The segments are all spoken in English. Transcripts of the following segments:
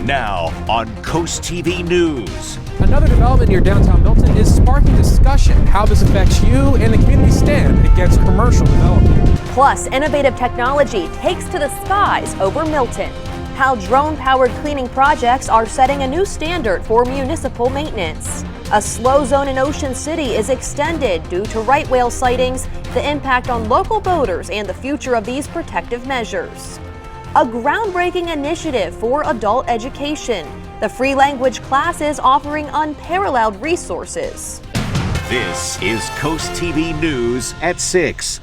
Now on CoastTV News. Another development near downtown Milton is sparking discussion how this affects you and the community stand against commercial development. Plus, innovative technology takes to the skies over Milton. How drone-powered cleaning projects are setting a new standard for municipal maintenance. A slow zone in Ocean City is extended due to right whale sightings, the impact on local boaters, and the future of these protective measures. A groundbreaking initiative for adult education. The free language classes offering unparalleled resources. This is CoastTV News at 6.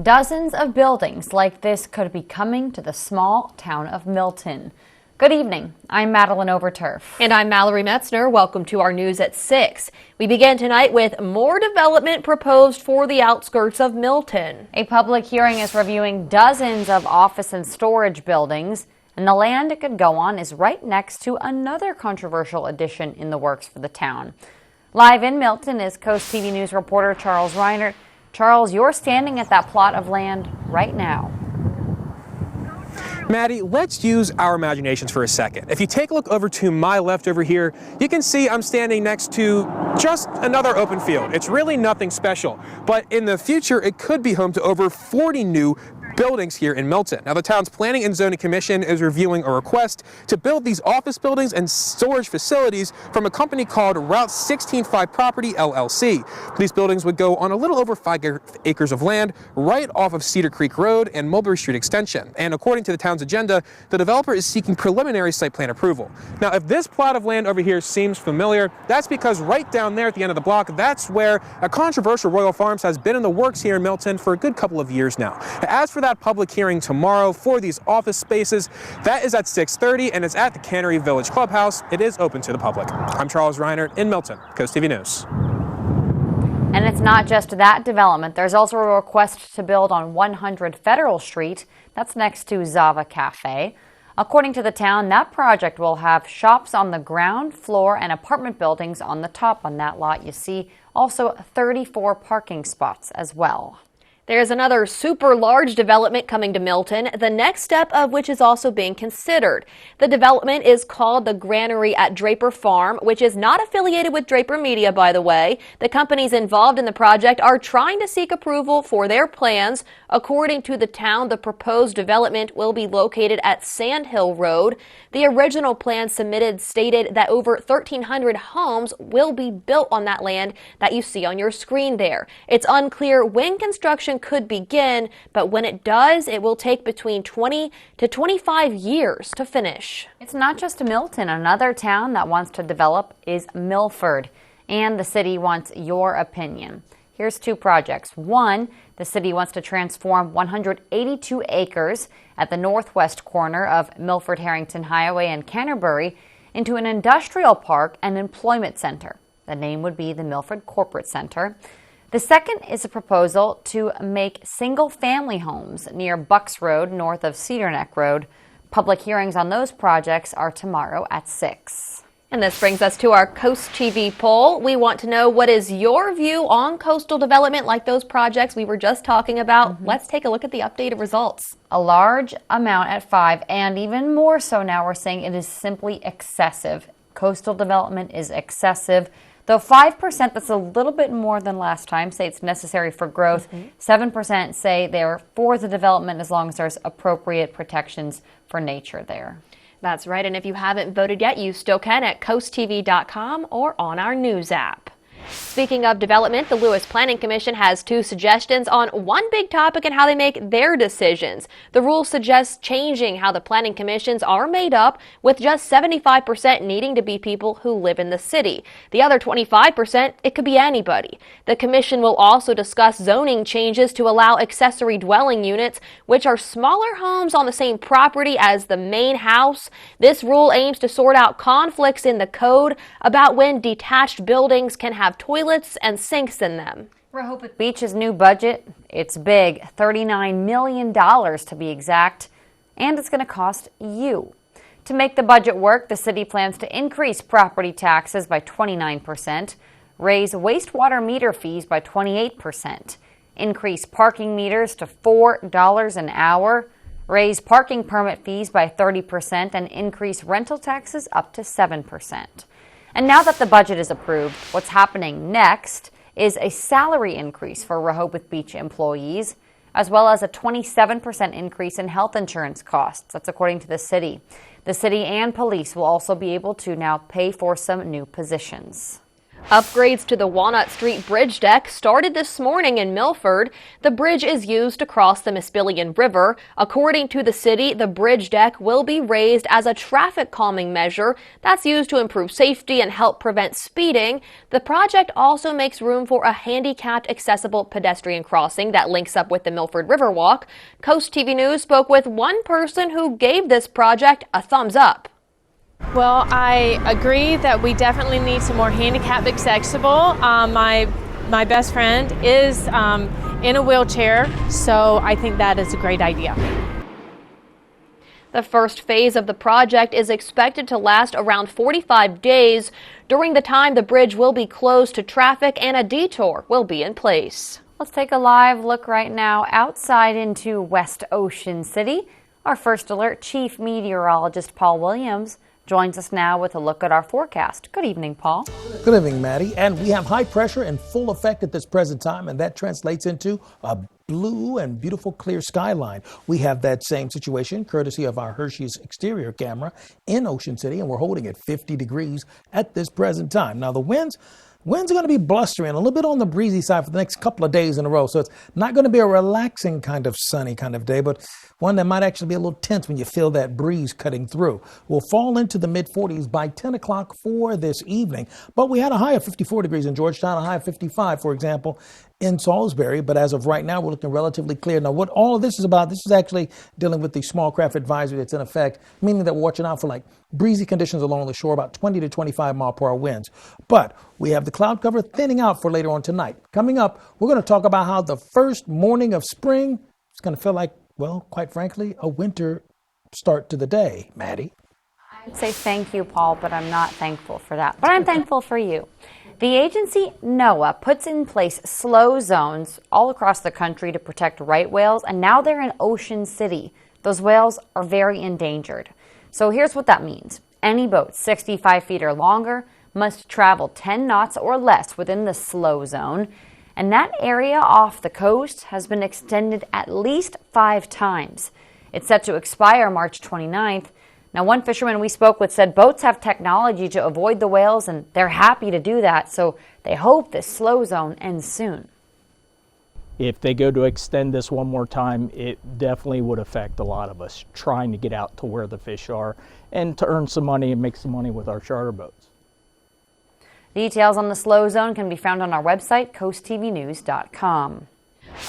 Dozens of buildings like this could be coming to the small town of Milton. Good evening. I'm Madeline Overturf. And I'm Mallory Metzner. Welcome to our news at 6. We begin tonight with more development proposed for the outskirts of Milton. A public hearing is reviewing dozens of office and storage buildings, and the land it could go on is right next to another controversial addition in the works for the town. Live in Milton is Coast TV News reporter Charles Reinert. Charles, you're standing at that plot of land right now. Maddie, let's use our imaginations for a second. If you take a look over to my left over here, you can see I'm standing next to just another open field. It's really nothing special, but in the future, it could be home to over 40 new buildings here in Milton. Now, the town's Planning and Zoning Commission is reviewing a request to build these office buildings and storage facilities from a company called Route 165 Property, LLC. These buildings would go on a little over 5 acres of land right off of Cedar Creek Road and Mulberry Street Extension. And according to the town's agenda, the developer is seeking preliminary site plan approval. Now, if this plot of land over here seems familiar, that's because right down there at the end of the block, that's where a controversial Royal Farms has been in the works here in Milton for a good couple of years now. As for that public hearing tomorrow for these office spaces, that is at 6:30 and it's at the Cannery Village Clubhouse. It is open to the public. I'm Charles Reinert in Milton, Coast TV News. And it's not just that development. There's also a request to build on 100 Federal Street. That's next to Zava Cafe. According to the town, that project will have shops on the ground floor and apartment buildings on the top. On that lot, you see also 34 parking spots as well. There's another super large development coming to Milton, the next step of which is also being considered. The development is called the Granary at Draper Farm, which is not affiliated with Draper Media, by the way. The companies involved in the project are trying to seek approval for their plans. According to the town, the proposed development will be located at Sand Hill Road. The original plan submitted stated that over 1,300 homes will be built on that land that you see on your screen there. It's unclear when construction could begin, but when it does, it will take between 20 to 25 years to finish. It's not just Milton. Another town that wants to develop is Milford, and the city wants your opinion. Here's 2 projects. One, the city wants to transform 182 acres at the northwest corner of Milford Harrington Highway and Canterbury into an industrial park and employment center. The name would be the Milford Corporate Center. The second is a proposal to make single-family homes near Bucks Road, north of Cedar Neck Road. Public hearings on those projects are tomorrow at 6. And this brings us to our Coast TV poll. We want to know, what is your view on coastal development like those projects we were just talking about? Let's take a look at the updated results. A large amount at 5, and even more so now we're saying it is simply excessive. Coastal development is excessive. Though 5%, that's a little bit more than last time, say it's necessary for growth. 7% say they're for the development as long as there's appropriate protections for nature there. That's right, and if you haven't voted yet, you still can at coasttv.com or on our news app. Speaking of development, the Lewis Planning Commission has 2 suggestions on one big topic and how they make their decisions. The rule suggests changing how the planning commissions are made up, with just 75% needing to be people who live in the city. The other 25%, it could be anybody. The commission will also discuss zoning changes to allow accessory dwelling units, which are smaller homes on the same property as the main house. This rule aims to sort out conflicts in the code about when detached buildings can have toilets and sinks in them. Rehoboth Beach's new budget, it's big, $39 million to be exact, and it's going to cost you. To make the budget work, the city plans to increase property taxes by 29%, raise wastewater meter fees by 28%, increase parking meters to $4 an hour, raise parking permit fees by 30%, and increase rental taxes up to 7%. And now that the budget is approved, what's happening next is a salary increase for Rehoboth Beach employees, as well as a 27% increase in health insurance costs. That's according to the city. The city and police will also be able to now pay for some new positions. Upgrades to the Walnut Street Bridge deck started this morning in Milford. The bridge is used to cross the Muskogee River. According to the city, the bridge deck will be raised as a traffic calming measure that's used to improve safety and help prevent speeding. The project also makes room for a handicapped accessible pedestrian crossing that links up with the Milford Riverwalk. Coast TV News spoke with one person who gave this project a thumbs up. Well, I agree that we definitely need some more handicap accessible. My best friend is in a wheelchair, so I think that is a great idea. The first phase of the project is expected to last around 45 days. During the time, the bridge will be closed to traffic and a detour will be in place. Let's take a live look right now outside into West Ocean City. Our first alert chief meteorologist Paul Williams joins us now with a look at our forecast. Good evening, Paul. Good evening, Maddie. And we have high pressure in full effect at this present time, and that translates into a blue and beautiful clear skyline. We have that same situation courtesy of our Hershey's exterior camera in Ocean City, and we're holding at 50 degrees at this present time. Now, the winds are going to be blustering, a little bit on the breezy side for the next couple of days in a row. So it's not going to be a relaxing kind of sunny kind of day, but one that might actually be a little tense when you feel that breeze cutting through. We'll fall into the mid-40s by 10 o'clock for this evening. But we had a high of 54 degrees in Georgetown, a high of 55, for example, in Salisbury. But as of right now, we're looking relatively clear. Now, what all of this is about, this is actually dealing with the small craft advisory that's in effect, meaning that we're watching out for like breezy conditions along the shore, about 20 to 25 mile per hour winds. But we have the cloud cover thinning out for later on tonight. Coming up, we're going to talk about how the first morning of spring is going to feel like, well, quite frankly, a winter start to the day. Maddie? I'd say thank you, Paul, but I'm not thankful for that. But I'm thankful for you. The agency NOAA puts in place slow zones all across the country to protect right whales, and now they're in Ocean City. Those whales are very endangered. So here's what that means. Any boat 65 feet or longer must travel 10 knots or less within the slow zone. And that area off the coast has been extended at least 5 times. It's set to expire March 29th. Now, one fisherman we spoke with said boats have technology to avoid the whales, and they're happy to do that. So they hope this slow zone ends soon. If they go to extend this one more time, it definitely would affect a lot of us trying to get out to where the fish are and to earn some money and make some money with our charter boats. Details on the slow zone can be found on our website, coasttvnews.com.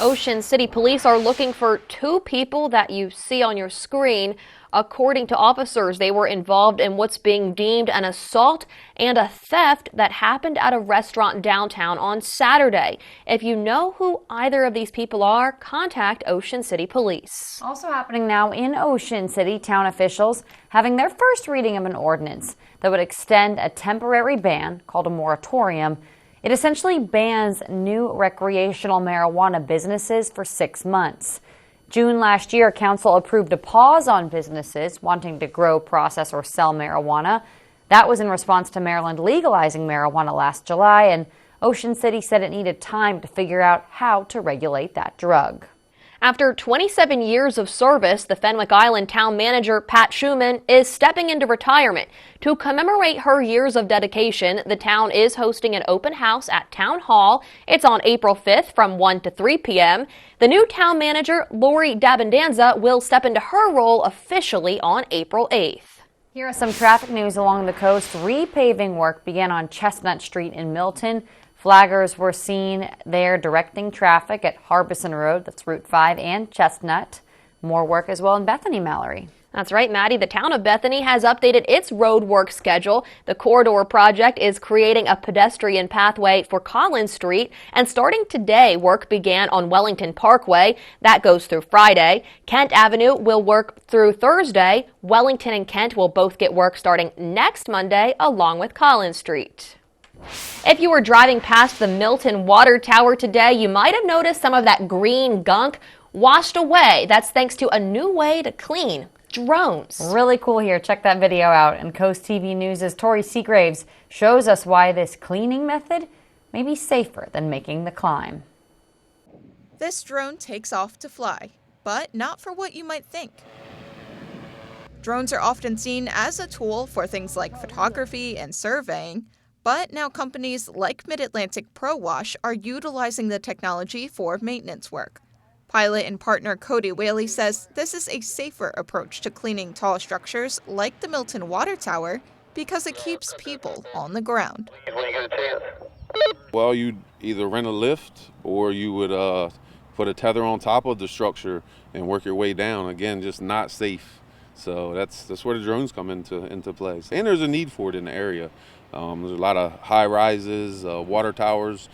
Ocean City Police are looking for 2 people that you see on your screen. According to officers, they were involved in what's being deemed an assault and a theft that happened at a restaurant downtown on Saturday. If you know who either of these people are, contact Ocean City Police. Also happening now in Ocean City, town officials having their first reading of an ordinance that would extend a temporary ban called a moratorium. It essentially bans new recreational marijuana businesses for 6 months. June last year, council approved a pause on businesses wanting to grow, process, or sell marijuana. That was in response to Maryland legalizing marijuana last July, and Ocean City said it needed time to figure out how to regulate that drug. After 27 years of service, the Fenwick Island town manager, Pat Schumann, is stepping into retirement. To commemorate her years of dedication, the town is hosting an open house at Town Hall. It's on April 5th from 1 to 3 p.m. The new town manager, Lori Dabandanza, will step into her role officially on April 8th. Here is some traffic news along the coast. Repaving work began on Chestnut Street in Milton. Flaggers were seen there directing traffic at Harbison Road, that's Route 5, and Chestnut. More work as well in Bethany, Mallory. That's right, Maddie. The town of Bethany has updated its road work schedule. The corridor project is creating a pedestrian pathway for Collins Street, and starting today, work began on Wellington Parkway. That goes through Friday. Kent Avenue will work through Thursday. Wellington and Kent will both get work starting next Monday, along with Collins Street. If you were driving past the Milton Water Tower today, you might have noticed some of that green gunk. washed away. That's thanks to a new way to clean: drones. Really cool here. Check that video out. And Coast TV News' Tori Seagraves shows us why this cleaning method may be safer than making the climb. This drone takes off to fly, but not for what you might think. Drones are often seen as a tool for things like photography and surveying, but now companies like Mid-Atlantic Pro Wash are utilizing the technology for maintenance work. Pilot and partner Cody Whaley says this is a safer approach to cleaning tall structures like the Milton Water Tower because it keeps people on the ground. Well, you'd either rent a lift or you would put a tether on top of the structure and work your way down. Again, just not safe. So that's where the drones come into play. And there's a need for it in the area. There's a lot of high rises, water towers,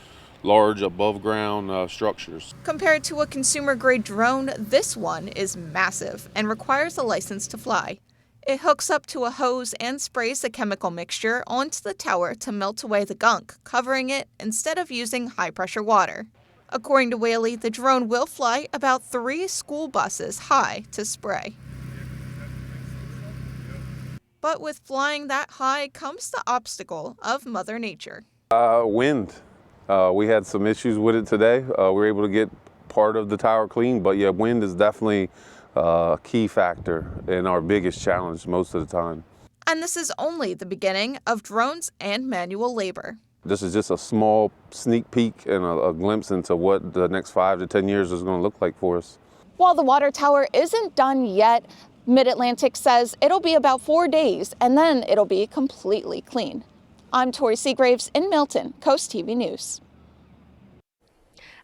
large above ground structures. Compared to a consumer grade drone, this one is massive and requires a license to fly. It hooks up to a hose and sprays a chemical mixture onto the tower to melt away the gunk, covering it instead of using high pressure water. According to Whaley, the drone will fly about 3 school buses high to spray. But with flying that high comes the obstacle of Mother Nature. Wind. We had some issues with it today. We were able to get part of the tower clean, but yeah, wind is definitely a key factor and our biggest challenge most of the time. And this is only the beginning of drones and manual labor. This is just a small sneak peek and a glimpse into what the next 5 to 10 years is going to look like for us. While the water tower isn't done yet, Mid-Atlantic says it'll be about 4 days and then it'll be completely clean. I'm Tori Seagraves in Milton, Coast TV News.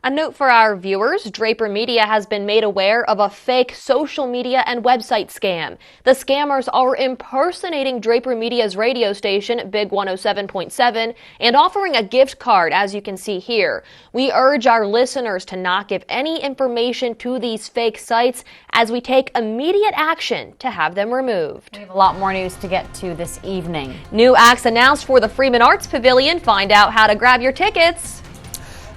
A note for our viewers, Draper Media has been made aware of a fake social media and website scam. The scammers are impersonating Draper Media's radio station, Big 107.7, and offering a gift card, as you can see here. We urge our listeners to not give any information to these fake sites as we take immediate action to have them removed. We have a lot more news to get to this evening. New acts announced for the Freeman Arts Pavilion. Find out how to grab your tickets.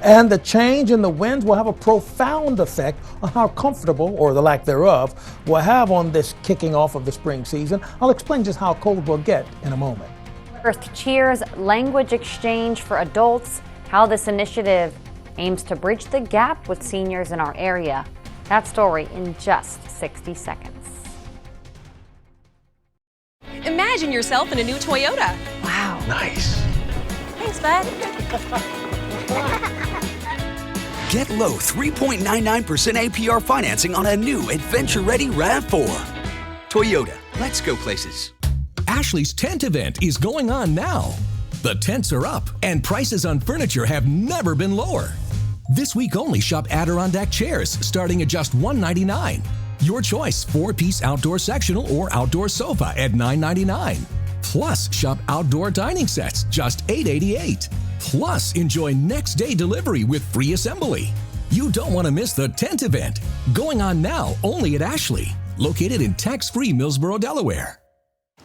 And the change in the winds will have a profound effect on how comfortable, or the lack thereof, we'll have on this kicking off of the spring season. I'll explain just how cold we'll get in a moment. First, Cheers language exchange for adults, how this initiative aims to bridge the gap with seniors in our area. That story in just 60 seconds. Imagine yourself in a new Toyota. Wow. Nice. Thanks, bud. Get low 3.99% APR financing on a new adventure-ready RAV4. Toyota, let's go places. Ashley's tent event is going on now. The tents are up and prices on furniture have never been lower. This week only, shop Adirondack chairs starting at just $199. Your choice, 4-piece outdoor sectional or outdoor sofa at $999. Plus, shop outdoor dining sets, just $888. Plus, enjoy next day delivery with free assembly. You don't want to miss the tent event. Going on now only at Ashley, located in tax-free Millsboro, Delaware.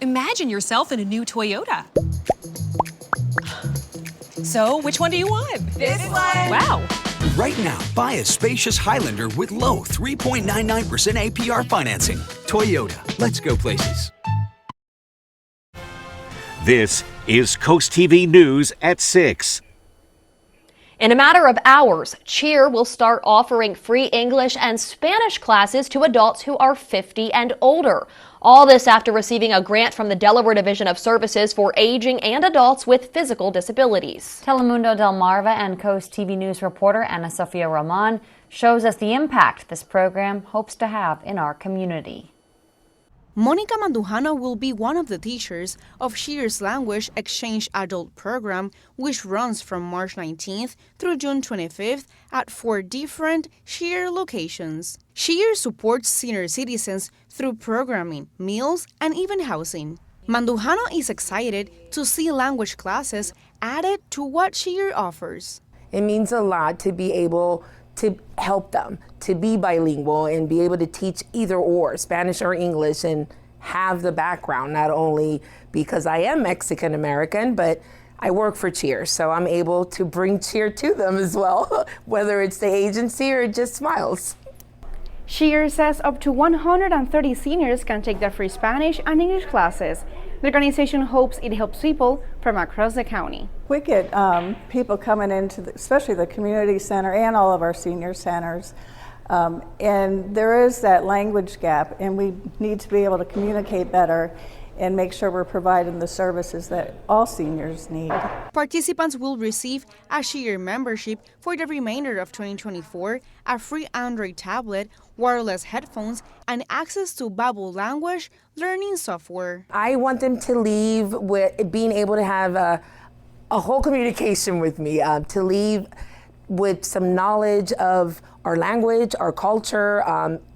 Imagine yourself in a new Toyota. So, which one do you want? This one. Wow. Right now, buy a spacious Highlander with low 3.99% APR financing. Toyota, let's go places. This is Coast TV News at 6. In a matter of hours, Cheer will start offering free English and Spanish classes to adults who are 50 and older. All this after receiving a grant from the Delaware Division of Services for Aging and Adults with Physical Disabilities. Telemundo Delmarva and Coast TV News reporter Ana Sofia Roman shows us the impact this program hopes to have in our community. Monica Mandujano will be one of the teachers of Cheer's Language Exchange Adult Program, which runs from March 19th through June 25th at 4 different Cheer locations. Cheer supports senior citizens through programming, meals, and even housing. Mandujano is excited to see language classes added to what Cheer offers. It means a lot to be able to help them to be bilingual and be able to teach either or, Spanish or English, and have the background, not only because I am Mexican American, but I work for Cheer, so I'm able to bring cheer to them as well, whether it's the agency or just smiles. Shear says up to 130 seniors can take the free Spanish and English classes. The organization hopes it helps people from across the county. We get people coming into, especially the community center and all of our senior centers, and there is that language gap, and we need to be able to communicate better and make sure we're providing the services that all seniors need. Participants will receive a Shear membership for the remainder of 2024, a free Android tablet, wireless headphones, and access to Babbel language learning software. I want them to leave with being able to have a whole communication with me, to leave with some knowledge of our language, our culture,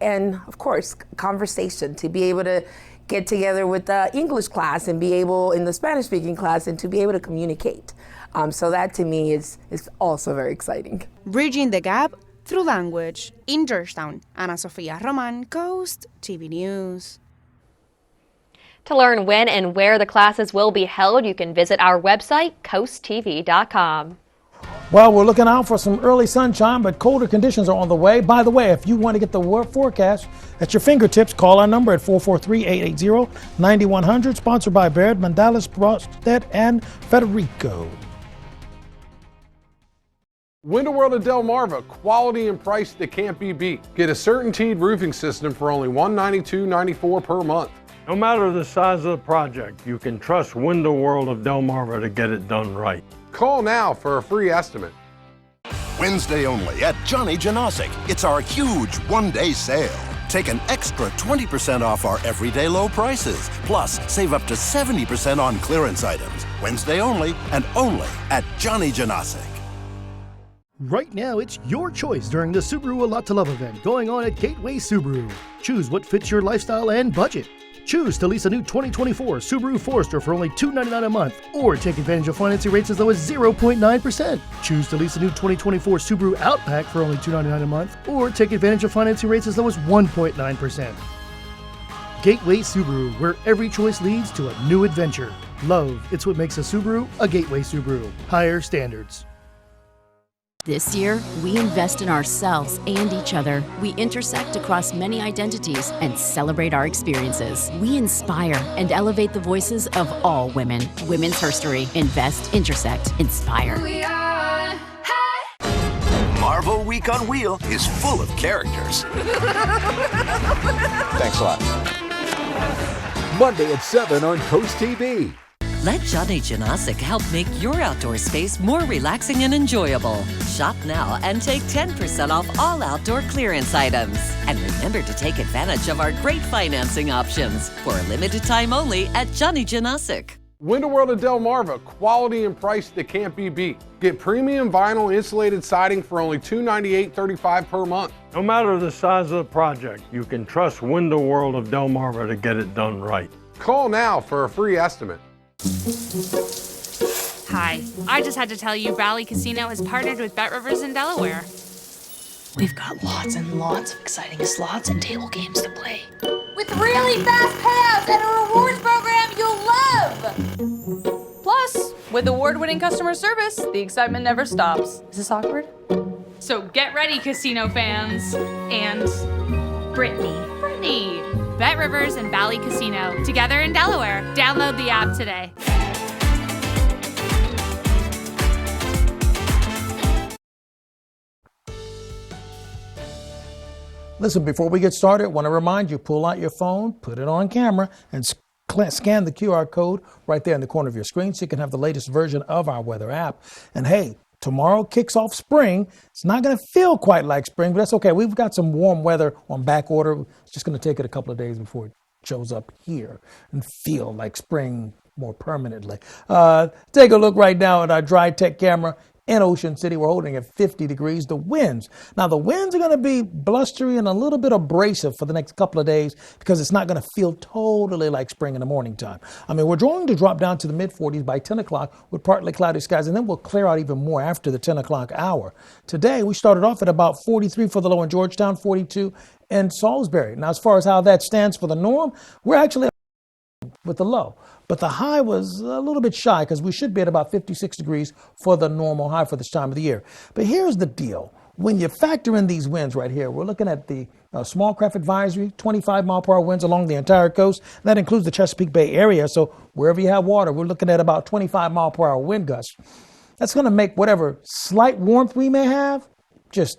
and of course, conversation, to be able to get together with the English class and be able, in the Spanish speaking class, and to be able to communicate. So that to me is also very exciting. Bridging the gap through language. In Georgetown, Ana Sofia Roman, Coast TV News. To learn when and where the classes will be held, you can visit our website, CoastTV.com. Well, we're looking out for some early sunshine, but colder conditions are on the way. By the way, if you want to get the forecast at your fingertips, call our number at 443-880-9100, sponsored by Baird, Mandalis, Brostad, and Federico. Window World of Delmarva, quality and price that can't be beat. Get a CertainTeed roofing system for only $192.94 per month. No matter the size of the project, you can trust Window World of Delmarva to get it done right. Call now for a free estimate. Wednesday only at Johnny Janosic. It's our huge one-day sale. Take an extra 20% off our everyday low prices. Plus, save up to 70% on clearance items. Wednesday only and only at Johnny Janosic. Right now, it's your choice during the Subaru A Lot to Love event going on at Gateway Subaru. Choose what fits your lifestyle and budget. Choose to lease a new 2024 Subaru Forester for only $299 a month, or take advantage of financing rates as low as 0.9%. Choose to lease a new 2024 Subaru Outback for only $299 a month, or take advantage of financing rates as low as 1.9%. Gateway Subaru, where every choice leads to a new adventure. Love, it's what makes a Subaru a Gateway Subaru. Higher standards. This year, we invest in ourselves and each other. We intersect across many identities and celebrate our experiences. We inspire and elevate the voices of all women. Women's Herstory. Invest, intersect, inspire. Marvel Week on Wheel is full of characters. Thanks a lot. Monday at 7 on Coast TV. Let Johnny Janosic help make your outdoor space more relaxing and enjoyable. Shop now and take 10% off all outdoor clearance items. And remember to take advantage of our great financing options for a limited time only at Johnny Janosic. Window World of Delmarva, quality and price that can't be beat. Get premium vinyl insulated siding for only $298.35 per month. No matter the size of the project, you can trust Window World of Delmarva to get it done right. Call now for a free estimate. Hi, I just had to tell you Valley Casino has partnered with Bet Rivers in Delaware. We've got lots and lots of exciting slots and table games to play. With really fast payouts and a rewards program you'll love! Plus, with award-winning customer service, the excitement never stops. Is this awkward? So get ready, casino fans. And Brittany. Bet Rivers and Valley Casino, together in Delaware. Download the app today. Listen, before we get started, I want to remind you, pull out your phone, put it on camera, and scan the QR code right there in the corner of your screen so you can have the latest version of our weather app. And hey, tomorrow kicks off spring. It's not going to feel quite like spring, but that's okay. We've got some warm weather on back order. It's just going to take it a couple of days before it shows up here and feel like spring more permanently. Take a look right now at our dry tech camera in Ocean City. We're holding at 50 degrees. The winds are going to be blustery and a little bit abrasive for the next couple of days because it's not going to feel totally like spring in the morning time. I mean, we're going to drop down to the mid-40s by 10 o'clock with partly cloudy skies, and then we'll clear out even more after the 10 o'clock hour. Today, we started off at about 43 for the low in Georgetown, 42 in Salisbury. Now, as far as how that stands for the norm, we're actually with the low. But the high was a little bit shy because we should be at about 56 degrees for the normal high for this time of the year. But here's the deal. When you factor in these winds right here, we're looking at the small craft advisory, 25 mile per hour winds along the entire coast. That includes the Chesapeake Bay area. So wherever you have water, we're looking at about 25 mile per hour wind gusts. That's going to make whatever slight warmth we may have just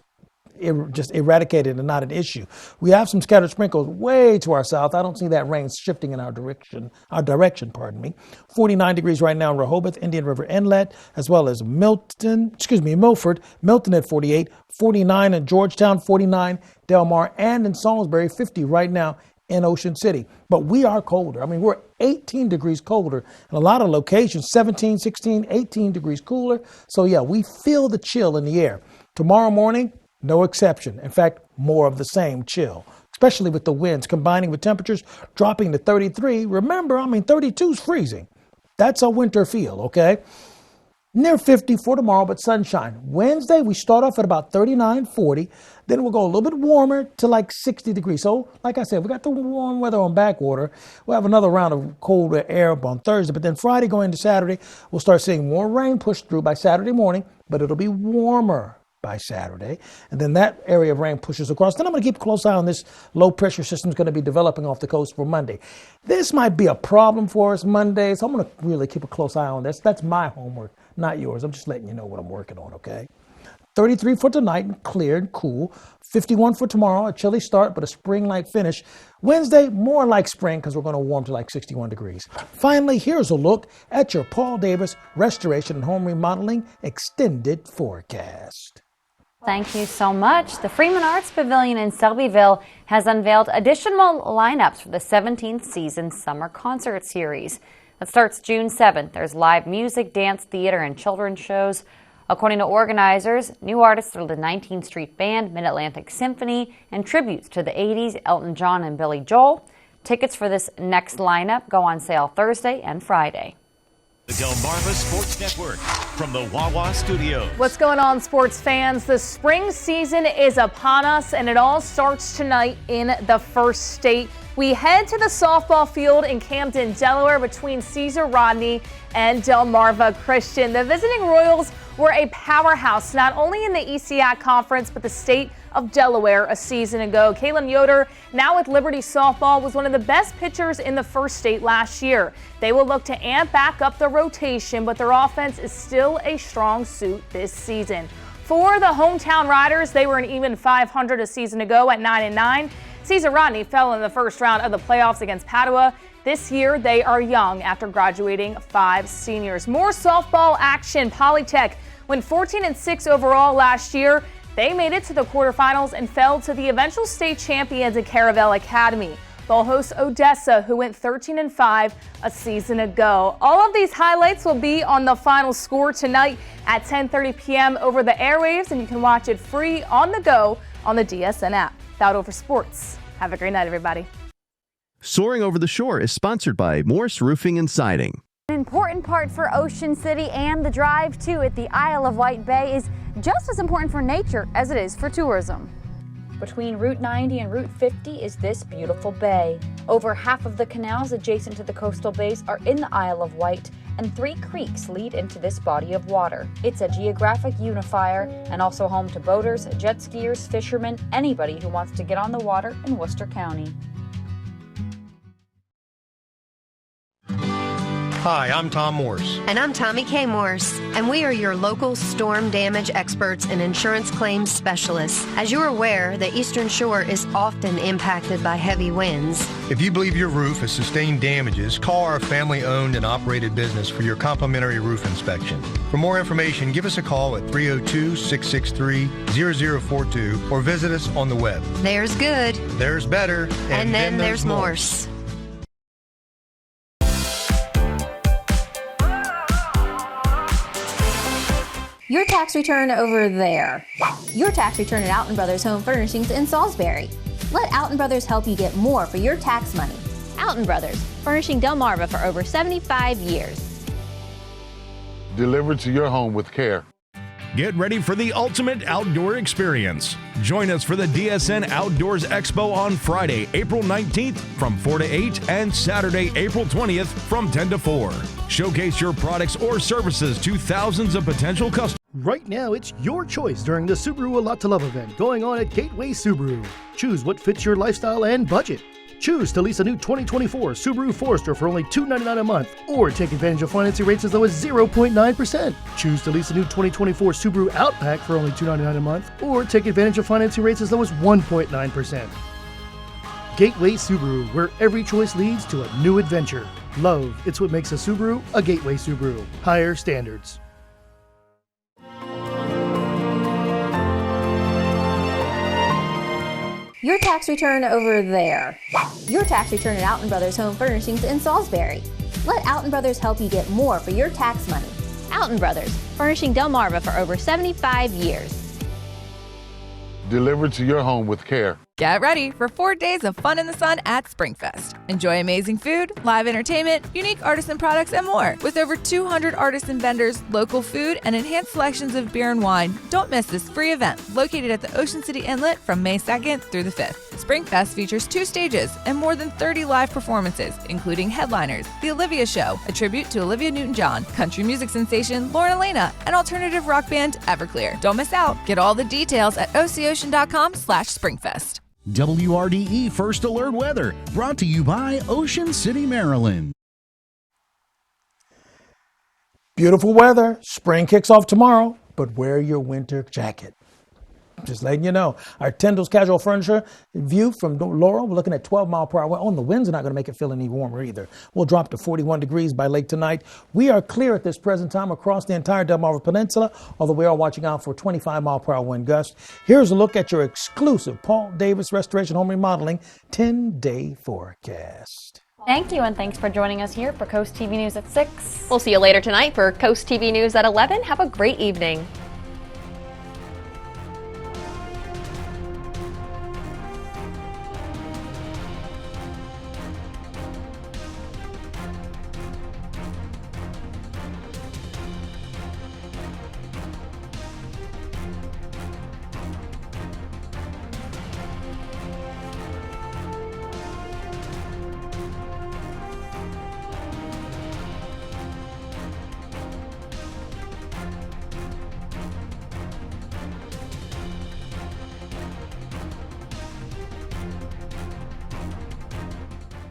eradicated and not an issue. We have some scattered sprinkles way to our south. I don't see that rain shifting in our direction, 49 degrees right now in Rehoboth, Indian River Inlet, as well as Milford, Milton at 48, 49 in Georgetown, 49 Del Mar, and in Salisbury, 50 right now in Ocean City. But we are colder. I mean, we're 18 degrees colder in a lot of locations, 17, 16, 18 degrees cooler. So yeah, we feel the chill in the air. Tomorrow morning, no exception. In fact, more of the same chill, especially with the winds combining with temperatures dropping to 33. Remember, 32 is freezing. That's a winter feel, okay? Near 50 for tomorrow, but sunshine. Wednesday, we start off at about 39, 40. Then we'll go a little bit warmer to like 60 degrees. So, like I said, we got the warm weather on backwater. We'll have another round of colder air up on Thursday. But then Friday going into Saturday, we'll start seeing more rain push through by Saturday morning, but it'll be warmer by Saturday. And then that area of rain pushes across. Then I'm going to keep a close eye on this low pressure system is going to be developing off the coast for Monday. This might be a problem for us Monday, so I'm going to really keep a close eye on this. That's my homework, not yours. I'm just letting you know what I'm working on, okay? 33 for tonight, clear and cool. 51 for tomorrow, a chilly start, but a spring-like finish. Wednesday, more like spring because we're going to warm to like 61 degrees. Finally, here's a look at your Paul Davis Restoration and Home Remodeling Extended Forecast. Thank you so much. The Freeman Arts Pavilion in Selbyville has unveiled additional lineups for the 17th season summer concert series. That starts June 7th. There's live music, dance, theater, and children's shows. According to organizers, new artists are the 19th Street Band, Mid-Atlantic Symphony, and tributes to the 80s, Elton John and Billy Joel. Tickets for this next lineup go on sale Thursday and Friday. The Delmarva Sports Network from the Wawa Studios. What's going on, sports fans? The spring season is upon us, and it all starts tonight in the first state. We head to the softball field in Camden, Delaware, between Caesar Rodney and Delmarva Christian. The visiting Royals were a powerhouse, not only in the ECAC Conference, but the state of Delaware a season ago. Kalen Yoder, now with Liberty Softball, was one of the best pitchers in the first state last year. They will look to amp back up the rotation, but their offense is still a strong suit this season. For the hometown Riders, they were an even 500 a season ago at 9-9. Caesar Rodney fell in the first round of the playoffs against Padua. This year, they are young after graduating 5 seniors. More softball action. Polytech went 14-6 overall last year. They made it to the quarterfinals and fell to the eventual state champions at Caravel Academy. They'll host Odessa, who went 13-5 a season ago. All of these highlights will be on the final score tonight at 10:30 p.m. over the airwaves, and you can watch it free on the go on the DSN app. That's all for sports. Have a great night, everybody. Soaring Over the Shore is sponsored by Morse Roofing and Siding. An important part for Ocean City and the drive to at the Isle of Wight Bay is just as important for nature as it is for tourism. Between Route 90 and Route 50 is this beautiful bay. Over half of the canals adjacent to the coastal bays are in the Isle of Wight, and 3 creeks lead into this body of water. It's a geographic unifier and also home to boaters, jet skiers, fishermen, anybody who wants to get on the water in Worcester County. Hi, I'm Tom Morse. And I'm Tommy K. Morse, and we are your local storm damage experts and insurance claims specialists. As you're aware, the Eastern Shore is often impacted by heavy winds. If you believe your roof has sustained damages, call our family-owned and operated business for your complimentary roof inspection. For more information, give us a call at 302-663-0042 or visit us on the web. There's good. There's better. And then there's Morse. Your tax return over there. Your tax return at Alton Brothers Home Furnishings in Salisbury. Let Alton Brothers help you get more for your tax money. Alton Brothers, furnishing Delmarva for over 75 years. Delivered to your home with care. Get ready for the ultimate outdoor experience. Join us for the DSN Outdoors Expo on Friday, April 19th from 4 to 8 and Saturday, April 20th from 10 to 4. Showcase your products or services to thousands of potential customers. Right now, it's your choice during the Subaru A Lot to Love event going on at Gateway Subaru. Choose what fits your lifestyle and budget. Choose to lease a new 2024 Subaru Forester for only $299 a month, or take advantage of financing rates as low as 0.9%. Choose to lease a new 2024 Subaru Outback for only $299 a month, or take advantage of financing rates as low as 1.9%. Gateway Subaru, where every choice leads to a new adventure. Love, it's what makes a Subaru a Gateway Subaru. Higher standards. Your tax return over there. Your tax return at Alton Brothers Home Furnishings in Salisbury. Let Alton Brothers help you get more for your tax money. Alton Brothers, furnishing Delmarva for over 75 years. Delivered to your home with care. Get ready for 4 days of fun in the sun at Springfest. Enjoy amazing food, live entertainment, unique artisan products, and more. With over 200 artisan vendors, local food, and enhanced selections of beer and wine, don't miss this free event located at the Ocean City Inlet from May 2nd through the 5th. Springfest features 2 stages and more than 30 live performances, including headliners, The Olivia Show, a tribute to Olivia Newton-John, country music sensation Lauren Elena, and alternative rock band Everclear. Don't miss out. Get all the details at ococean.com/springfest. WRDE First Alert Weather, brought to you by Ocean City, Maryland. Beautiful weather. Spring kicks off tomorrow, but wear your winter jacket. Just letting you know. Our Tyndall's Casual Furniture view from Laurel, we're looking at 12 mile per hour. The winds are not going to make it feel any warmer either. We'll drop to 41 degrees by late tonight. We are clear at this present time across the entire Delmarva Peninsula, although we are watching out for 25 mile per hour wind gusts. Here's a look at your exclusive Paul Davis Restoration Home Remodeling 10-day forecast. Thank you, and thanks for joining us here for Coast TV News at 6. We'll see you later tonight for Coast TV News at 11. Have a great evening.